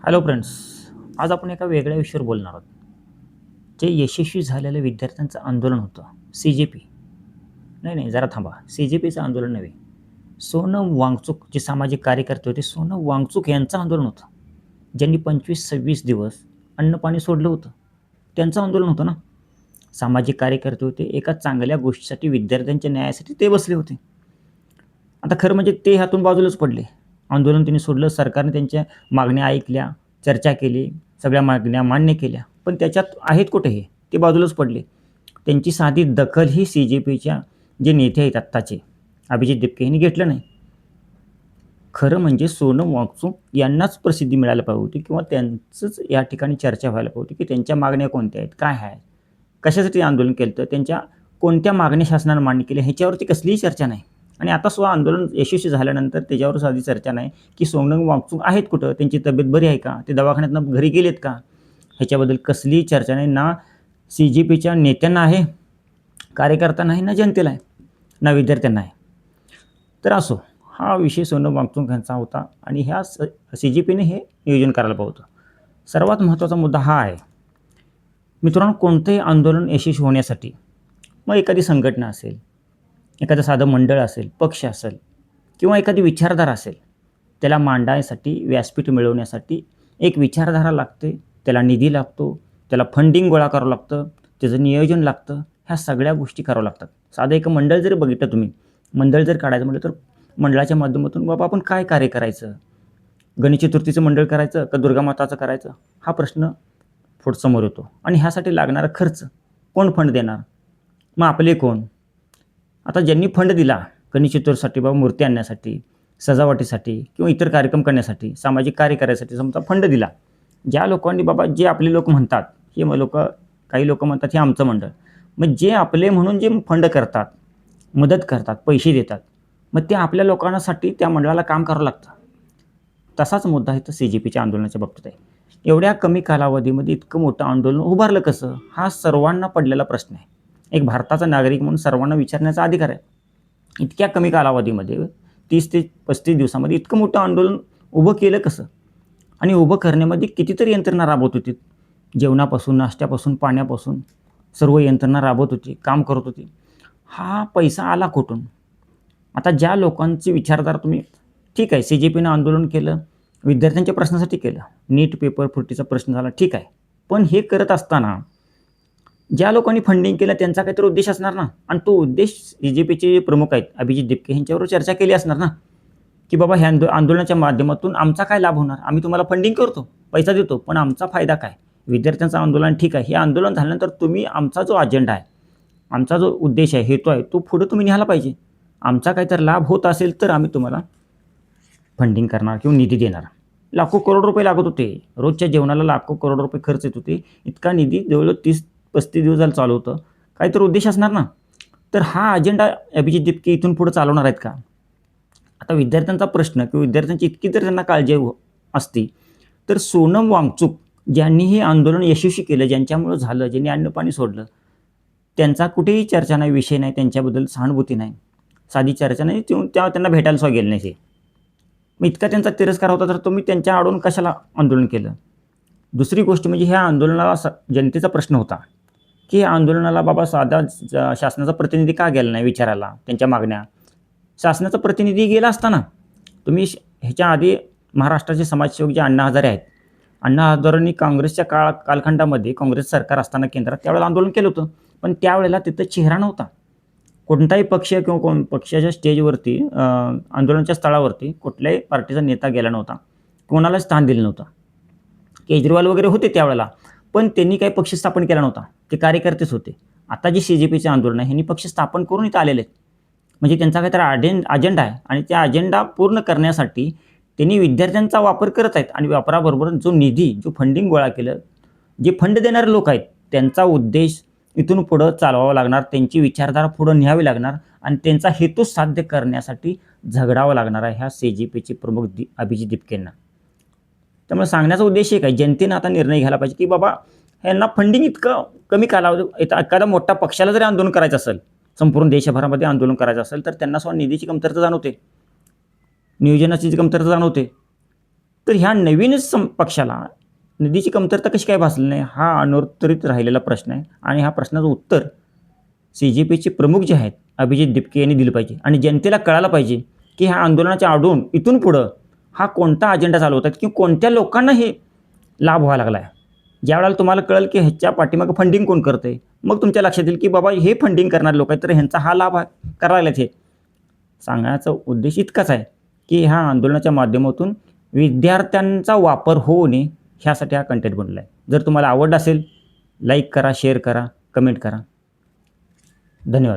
Hello friends. आज आपण एका वेगळ्या विषयावर बोलणार आहोत. जे यशस्वी झालेल्या विद्यार्थ्यांचं आंदोलन होतं, CJP. नाही, जरा थांबा. CJPचं आंदोलन नव्हे. सोनम वांगचुक जे सामाजिक कार्यकर्ते होते, सोनम वांगचुक यांचं आंदोलन होतं. ज्यांनी 25-26 दिवस अन्न-पाणी सोडलं होतं. त्यांचं आंदोलन होतं ना. सामाजिक कार्यकर्ते होते. एका चांगल्या गोष्टीसाठी, विद्यार्थ्यांच्या न्यायासाठी ते बसले होते. आता खरं म्हणजे ते ह्यातून बाजूलाच पडले. आंदोलन त्यांनी सोडलं. सरकारने त्यांच्या मागण्या ऐकल्या, चर्चा केली, सगळ्या मागण्या मान्य केल्या. पण त्याच्यात आहेत कुठे हे? ते बाजूलाच पडले. त्यांची साधी दखल ही CJPच्या जे नेते आहेत आत्ताचे, अभिजित दिपके यांनी घेतलं नाही. खरं म्हणजे सोनम वांगचुक यांनाच प्रसिद्धी मिळायला पाहिजे होती किंवा त्यांचंच या ठिकाणी चर्चा व्हायला पाहिजे होती, की त्यांच्या मागण्या कोणत्या आहेत, काय आहे, कशासाठी आंदोलन केलं होतं, त्यांच्या कोणत्या मागण्या शासनानं मान्य केल्या, ह्याच्यावरती कसलीही चर्चा नाही. आणि आता सुद्धा आंदोलन यशस्वी झाल्यानंतर त्याच्यावर साधी चर्चा नाही, की सोनम वांगचुक आहेत कुठं, त्यांची तब्येत बरी आहे का, ते दवाखान्यातनं घरी गेलेत का, ह्याच्याबद्दल कसलीही चर्चा नाही. ना CJPच्या नेत्यांना आहे, कार्यकर्त्यांना आहे, ना जनतेला आहे, ना विद्यार्थ्यांना आहे. तर असो, हा विषय सोनम वांगचुक यांचा होता आणि ह्या CJPने हे नियोजन करायला पाहिजे होतं. सर्वात महत्त्वाचा मुद्दा हा आहे. मित्रांनो, कोणतंही आंदोलन यशस्वी होण्यासाठी मग एखादी संघटना असेल, एखादं साधं मंडळ असेल, पक्ष असेल किंवा एखादी विचारधारा असेल, त्याला मांडण्यासाठी, व्यासपीठ मिळवण्यासाठी एक विचारधारा लागते, त्याला निधी लागतो, त्याला फंडिंग गोळा करावं लागतं, त्याचं नियोजन लागतं, ह्या सगळ्या गोष्टी कराव्या लागतात. साधं एक मंडळ जरी बघितलं तुम्ही, मंडळ जर काढायचं म्हटलं तर मंडळाच्या माध्यमातून बाबा आपण काय कार्य करायचं, गणेश चतुर्थीचं मंडळ करायचं का दुर्गामाताचं करायचं, हा प्रश्न समोर येतो. आणि ह्यासाठी लागणारा खर्च कोण फंड देणार, मग आपले कोण. आता ज्यांनी फंड दिला गणेश चतुर्थीसाठी, बाबा मूर्ती आणण्यासाठी, सजावटीसाठी किंवा इतर कार्यक्रम करण्यासाठी, सामाजिक कार्य करायसाठी समजा फंड दिला, ज्या लोकांनी बाबा जे आपले लोक म्हणतात, हे लोक, काही लोक म्हणतात हे आमचं मंडळ, मग जे आपले म्हणून जे फंड करतात, मदत करतात, पैसे देतात, मग ते आपल्या लोकांसाठी त्या मंडळाला काम करावं लागतं. तसाच मुद्दा आहे तर CJPच्या आंदोलनाच्या बाबतीत आहे. एवढ्या कमी कालावधीमध्ये इतकं मोठं आंदोलन उभारलं कसं, हा सर्वांना पडलेला प्रश्न आहे. एक भारताचा नागरिक म्हणून सर्वांना विचारण्याचा अधिकार आहे. इतक्या कमी कालावधीमध्ये 30 ते 35 दिवसामध्ये इतकं मोठं आंदोलन उभं केलं कसं, आणि उभं करण्यामध्ये कितीतरी यंत्रणा राबवत होती. जेवणापासून, नाश्त्यापासून, पाण्यापासून सर्व यंत्रणा राबवत होती, काम करत होती. हा पैसा आला कुठून? आता ज्या लोकांची विचारधारा तुम्ही, ठीक आहे, CJPनं आंदोलन केलं, विद्यार्थ्यांच्या प्रश्नासाठी केलं, नीट पेपर फुटीचा प्रश्न झाला, ठीक आहे. पण हे करत असताना ज्या लोकांनी फंडिंग केलं त्यांचा काहीतरी उद्देश असणार ना, आणि तो उद्देश CJPचे जे प्रमुख आहेत अभिजित दिपके यांच्यावर चर्चा केली असणार ना, की बाबा ह्या आंदोलनाच्या माध्यमातून आमचा काय लाभ होणार, आम्ही तुम्हाला फंडिंग करतो, पैसा देतो, पण आमचा फायदा काय, विद्यार्थ्यांचं आंदोलन ठीक आहे, हे आंदोलन झाल्यानंतर तुम्ही आमचा जो अजेंडा आहे, आमचा जो उद्देश आहे, हेतू आहे, तो पुढे तुम्ही न्यायला पाहिजे. आमचा काहीतरी लाभ होत असेल तर आम्ही तुम्हाला फंडिंग करणार किंवा निधी देणार. लाखो करोड रुपये लागत होते, रोजच्या जेवणाला लाखो करोड रुपये खर्च येत होते. इतका निधी जवळजवळ 30-35 दिवस झालं चालू होतं. काहीतरी उद्देश असणार ना. तर हा अजेंडा अभिजित दिपके इथून पुढे चालवणार आहेत का? आता विद्यार्थ्यांचा प्रश्न किंवा विद्यार्थ्यांची इतकी जर त्यांना काळजी असती, तर सोनम वांगचुक ज्यांनी हे आंदोलन यशस्वी केलं, ज्यांच्यामुळं झालं, ज्यांनी अन्न-पाणी सोडलं, त्यांचा कुठेही चर्चा नाही, विषय नाही, त्यांच्याबद्दल सहानुभूती नाही, साधी चर्चा नाही, तेव्हा त्यांना भेटायला सुद्धा गेलं नाही ते. मग इतका त्यांचा तिरस्कार होता तर तुम्ही त्यांच्या आडून कशाला आंदोलन केलं? दुसरी गोष्ट म्हणजे ह्या आंदोलनाला जनतेचा प्रश्न होता, की या आंदोलनाला बाबा साधा शासनाचा प्रतिनिधी का गेला नाही विचारायला त्यांच्या मागण्या. शासनाचा प्रतिनिधी गेला असताना तुम्ही ह्याच्या आधी महाराष्ट्राचे समाजसेवक जे अण्णा हजारे आहेत, अण्णा हजारेंनी काँग्रेसच्या कालखंडामध्ये काँग्रेस सरकार असताना केंद्रात त्यावेळेला आंदोलन केलं होतं, पण त्यावेळेला तिथं चेहरा नव्हता. कोणताही पक्ष किंवा पक्षाच्या स्टेजवरती, आंदोलनाच्या स्थळावरती कुठल्याही पार्टीचा नेता गेला नव्हता, कोणालाच स्थान दिलं नव्हतं. केजरीवाल वगैरे होते त्यावेळेला, पण त्यांनी काही पक्ष स्थापन केला नव्हता, ते कार्यकर्तेच होते. आता जे CJPचे आंदोलन आहे ह्यांनी पक्ष स्थापन करून इथं आलेले आहेत, म्हणजे त्यांचा काहीतरी अजेंडा आहे आणि त्या अजेंडा पूर्ण करण्यासाठी त्यांनी विद्यार्थ्यांचा वापर करत आहेत आणि वापराबरोबर जो निधी, जो फंडिंग गोळा केलं, जे फंड देणारे लोक आहेत त्यांचा उद्देश इथून पुढं चालवावा लागणार, त्यांची विचारधारा पुढं न्यावी लागणार आणि त्यांचा हेतू साध्य करण्यासाठी झगडावं लागणार आहे ह्या CJPचे प्रमुख अभिजित दिपकेंना. त्यामुळे सांगण्याचा उद्देश एक आहे, जनतेनं आता निर्णय घ्यायला पाहिजे, की बाबा ह्यांना फंडिंग इतकं कमी कालावधी, एखादा मोठा पक्षाला जरी आंदोलन करायचं असेल, संपूर्ण देशभरामध्ये आंदोलन करायचं असेल, तर त्यांना सुद्धा निधीची कमतरता जाणवते, नियोजनाची कमतरता जाणवते. तर ह्या नवीनच पक्षाला निधीची कमतरता कशी काय भासली नाही, हा अनुत्तरित राहिलेला प्रश्न आहे. आणि ह्या प्रश्नाचं उत्तर CJPचे प्रमुख जे आहेत अभिजित दिपके यांनी दिलं पाहिजे आणि जनतेला कळायला पाहिजे की ह्या आंदोलनाच्या आडून इथून पुढं हा कोणता अजेंडा चालू होता किंवा कोणत्या लोकांना हे लाभ व्हायला लागला आहे. ज्यावेळेला तुम्हाला कळेल की ह्याच्या पाठीमागं फंडिंग कोण करते, मग तुमच्या लक्षात येईल की बाबा हे फंडिंग करणारे लोक आहेत, तर ह्यांचा हा लाभ करायला लागलेत. हे सांगण्याचा उद्देश इतकाच आहे की ह्या आंदोलनाच्या माध्यमातून विद्यार्थ्यांचा वापर होऊ नये, ह्यासाठी हा कंटेंट बनला आहे. जर तुम्हाला आवडला असेल, लाईक करा, शेअर करा, कमेंट करा. धन्यवाद.